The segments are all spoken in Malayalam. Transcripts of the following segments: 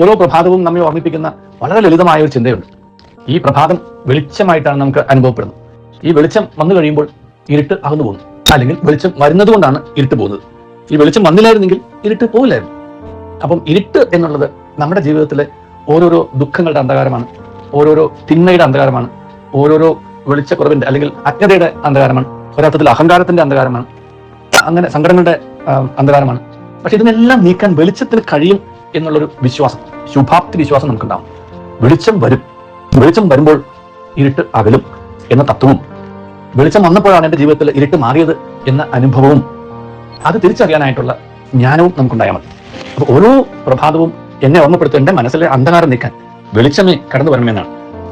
ഓരോ പ്രഭാതവും നമ്മെ ഓർമ്മിപ്പിക്കുന്ന വളരെ ലളിതമായ ഒരു ചിന്തയുണ്ട്. ഈ പ്രഭാതം വെളിച്ചമായിട്ടാണ് നമുക്ക് അനുഭവപ്പെടുന്നത്. ഈ വെളിച്ചം വന്നു കഴിയുമ്പോൾ ഇരുട്ട് അകന്നു പോകുന്നു, അല്ലെങ്കിൽ വെളിച്ചം വരുന്നത് കൊണ്ടാണ് ഇരുട്ട് പോകുന്നത്. ഈ വെളിച്ചം വന്നില്ലായിരുന്നെങ്കിൽ ഇരുട്ട് പോകില്ലായിരുന്നു. അപ്പം ഇരുട്ട് എന്നുള്ളത് നമ്മുടെ ജീവിതത്തിലെ ഓരോരോ ദുഃഖങ്ങളുടെ അന്ധകാരമാണ്, ഓരോരോ തിന്മയുടെ അന്ധകാരമാണ്, ഓരോരോ വെളിച്ചക്കുറവിന്റെ അല്ലെങ്കിൽ അജ്ഞതയുടെ അന്ധകാരമാണ്, ഒരർത്ഥത്തിൽ അഹങ്കാരത്തിന്റെ അന്ധകാരമാണ്, അങ്ങനെ സങ്കടങ്ങളുടെ അന്ധകാരമാണ്. പക്ഷെ ഇതിനെല്ലാം നീക്കാൻ വെളിച്ചത്തിന് കഴിയും എന്നുള്ളൊരു വിശ്വാസം, ശുഭാപ്തി വിശ്വാസം നമുക്കുണ്ടാവും. വെളിച്ചം വരും, വെളിച്ചം വരുമ്പോൾ ഇരുട്ട് അകലും എന്ന തത്വവും, വെളിച്ചം വന്നപ്പോഴാണ് എൻ്റെ ജീവിതത്തിൽ ഇരുട്ട് മാറിയത് എന്ന അനുഭവവും, അത് തിരിച്ചറിയാനായിട്ടുള്ള ജ്ഞാനവും നമുക്കുണ്ടായാൽ മതി. അപ്പോൾ ഓരോ പ്രഭാതവും എന്നെ ഓർമ്മപ്പെടുത്തുക, എൻ്റെ മനസ്സിലെ അന്ധകാരം നീക്കാൻ വെളിച്ചമേ കടന്നു വരണമെന്നാണ്.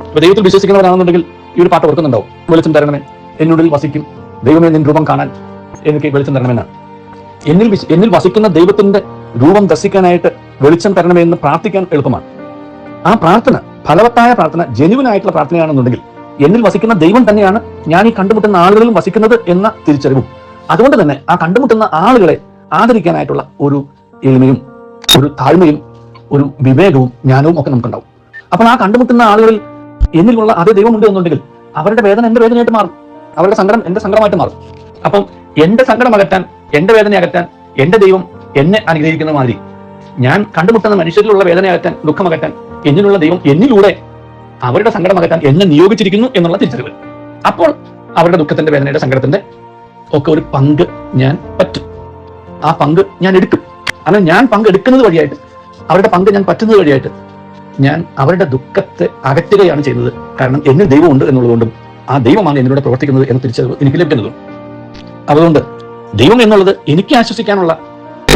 അപ്പോൾ ദൈവത്തിൽ വിശ്വസിക്കുന്നവരാണെന്നുണ്ടെങ്കിൽ ഈ ഒരു പാട്ട് ഓർക്കുന്നുണ്ടാവും, വെളിച്ചം തരണമേ, എന്നുള്ളിൽ വസിക്കും ദൈവമേ നിൻ രൂപം കാണാൻ എനിക്ക് വെളിച്ചം തരണമെന്നാണ്. എന്നിൽ വസിക്കുന്ന ദൈവത്തിന്റെ രൂപം ദർശിക്കാനായിട്ട് വെളിച്ചം തരണമേ എന്ന് പ്രാർത്ഥിക്കാൻ എളുപ്പമാണ്. ആ പ്രാർത്ഥന ഫലവത്തായ പ്രാർത്ഥന, ജെന്യുവനായിട്ടുള്ള പ്രാർത്ഥനയാണെന്നുണ്ടെങ്കിൽ എന്നിൽ വസിക്കുന്ന ദൈവം തന്നെയാണ് ഞാൻ ഈ കണ്ടുമുട്ടുന്ന ആളുകളിലും വസിക്കുന്നത് എന്ന തിരിച്ചറിവും, അതുകൊണ്ട് തന്നെ ആ കണ്ടുമുട്ടുന്ന ആളുകളെ ആദരിക്കാനായിട്ടുള്ള ഒരു എളിമയും ഒരു താഴ്മയും ഒരു വിവേകവും ജ്ഞാനവും ഒക്കെ നമുക്കുണ്ടാവും. അപ്പോൾ ആ കണ്ടുമുട്ടുന്ന ആളുകളിൽ എന്നിലുള്ള അതേ ദൈവമുണ്ട് എന്നുണ്ടെങ്കിൽ അവരുടെ വേദന എന്റെ വേദനയായിട്ട് മാറും, അവരുടെ സങ്കടം എന്റെ സങ്കടമായിട്ട് മാറും. അപ്പം എന്റെ സങ്കടം അകറ്റാൻ, എന്റെ വേദന അകറ്റാൻ എന്റെ ദൈവം എന്നെ അനുഗ്രഹിക്കുന്ന മാതിരി ഞാൻ കണ്ടുമുട്ടുന്ന മനുഷ്യരിലുള്ള വേദന അകറ്റാൻ, ദുഃഖം അകറ്റാൻ എന്നിലുള്ള ദൈവം എന്നിലൂടെ അവരുടെ സങ്കടം അകറ്റാൻ എന്നെ നിയോഗിച്ചിരിക്കുന്നു എന്നുള്ള തിരിച്ചറിവ്. അപ്പോൾ അവരുടെ ദുഃഖത്തിന്റെ, വേദനയുടെ, സങ്കടത്തിന്റെ ഒക്കെ ഒരു പങ്ക് ഞാൻ പറ്റും, ആ പങ്ക് ഞാൻ എടുക്കും. അങ്ങനെ ഞാൻ പങ്കെടുക്കുന്നത് വഴിയായിട്ട്, അവരുടെ പങ്ക് ഞാൻ പറ്റുന്നത് വഴിയായിട്ട് ഞാൻ അവരുടെ ദുഃഖത്തെ അകറ്റുകയാണ് ചെയ്യുന്നത്. കാരണം എന്നിൽ ദൈവമുണ്ട് എന്നുള്ളതുകൊണ്ടും ആ ദൈവമാണ് എന്നിലൂടെ പ്രവർത്തിക്കുന്നത് എന്ന തിരിച്ചറിവ് എനിക്ക് ലഭിക്കുന്നതും. അതുകൊണ്ട് ദൈവം എന്നുള്ളത് എനിക്ക് ആശ്വസിക്കാനുള്ള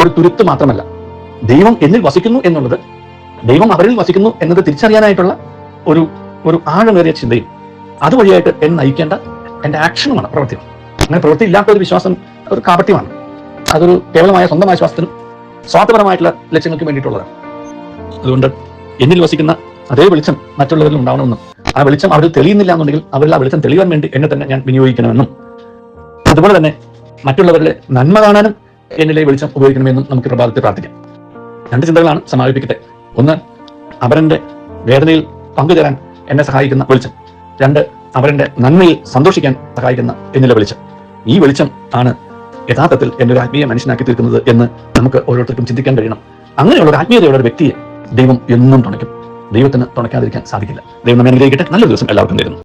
ഒരു തുരുത്ത് മാത്രമല്ല, ദൈവം എന്നിൽ വസിക്കുന്നു എന്നുള്ളത്, ദൈവം അവരിൽ വസിക്കുന്നു എന്നത് തിരിച്ചറിയാനായിട്ടുള്ള ഒരു ഒരു ആഴമേറിയ ചിന്തയും അതുവഴിയായിട്ട് എന്നെ നയിക്കേണ്ട എൻ്റെ ആക്ഷനുമാണ്, പ്രവൃത്തിയാണ്. അങ്ങനെ പ്രവൃത്തി ഇല്ലാത്ത ഒരു വിശ്വാസം ഒരു കാപട്യമാണ്. അതൊരു കേവലമായ സ്വന്തമായ വിശ്വാസത്തിനും സ്വാർത്ഥപരമായിട്ടുള്ള ലക്ഷ്യങ്ങൾക്ക് വേണ്ടിയിട്ടുള്ളതാണ്. അതുകൊണ്ട് എന്നിൽ വസിക്കുന്ന അതേ വെളിച്ചം മറ്റുള്ളവരിലും ഉണ്ടാവണമെന്നും, ആ വെളിച്ചം അവരിൽ തെളിയുന്നില്ല എന്നുണ്ടെങ്കിൽ അവരിൽ ആ വെളിച്ചം തെളിയാൻ വേണ്ടി എന്നെ തന്നെ ഞാൻ വിനിയോഗിക്കണമെന്നും, അതുപോലെ തന്നെ മറ്റുള്ളവരുടെ നന്മ കാണാനും എന്നിലെ വെളിച്ചം ഉപയോഗിക്കണമെന്നും നമുക്ക് പ്രഭാതത്തിൽ പ്രാർത്ഥിക്കാം. രണ്ട് ചിന്തകളാണ്, സമാപിപ്പിക്കട്ടെ. ഒന്ന്, അവരുടെ വേദനയിൽ പങ്കുചേരാൻ എന്നെ സഹായിക്കുന്ന വെളിച്ചം. രണ്ട്, അവരുടെ നന്മയിൽ സന്തോഷിക്കാൻ സഹായിക്കുന്ന എന്നിലെ വെളിച്ചം. ഈ വെളിച്ചം ആണ് യഥാർത്ഥത്തിൽ എന്നെ ഒരു ആത്മീയ മനുഷ്യനാക്കി തീർക്കുന്നത് എന്ന് നമുക്ക് ഓരോരുത്തർക്കും ചിന്തിക്കാൻ കഴിയണം. അങ്ങനെയുള്ള ഒരു ആത്മീയതയുള്ള ഒരു വ്യക്തിയെ ദൈവം എന്നും തുണയ്ക്കും. ദൈവത്തിന് തുണയ്ക്കാതിരിക്കാൻ സാധിക്കില്ല. ദൈവം നമ്മെ അനുഗ്രഹിക്കട്ടെ. നല്ലൊരു ദിവസം എല്ലാവർക്കും തരുന്നു.